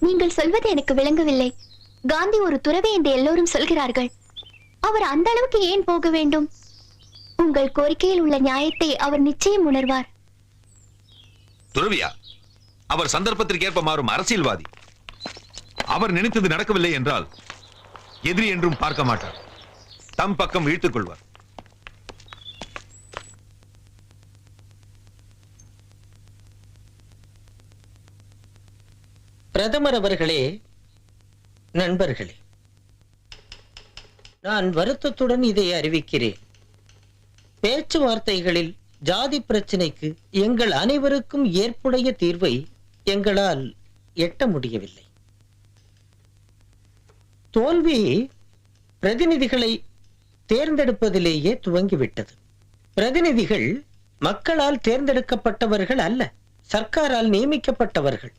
நீங்கள் சொல்வது எனக்கு விளங்கவில்லை. காந்தி ஒரு துறவி என்று எல்லோரும் சொல்கிறார்கள். அவர் அந்த அளவுக்கு ஏன் போக வேண்டும்? உங்கள் கோரிக்கையில் உள்ள நியாயத்தை அவர் நிச்சயம் உணர்வார். துறவியா? அவர் சந்தர்ப்பத்திற்கு ஏற்ப மாறும் அரசியல்வாதி. அவர் நினைத்தது நடக்கவில்லை என்றால் எதிரி என்றும் பார்க்க மாட்டார். தம் பக்கம் இழுத்துக் கொள்வார். பிரதமர் அவர்களே, நண்பர்களே, நான் வருத்தத்துடன் இதை அறிவிக்கிறேன். பேச்சுவார்த்தைகளில் ஜாதி பிரச்சனைக்கு எங்கள் அனைவருக்கும் ஏற்புடைய தீர்வை எங்களால் எட்ட முடியவில்லை. தோல்வி பிரதிநிதிகளை தேர்ந்தெடுப்பதிலேயே துவங்கிவிட்டது. பிரதிநிதிகள் மக்களால் தேர்ந்தெடுக்கப்பட்டவர்கள் அல்ல, சர்க்காரால் நியமிக்கப்பட்டவர்கள்.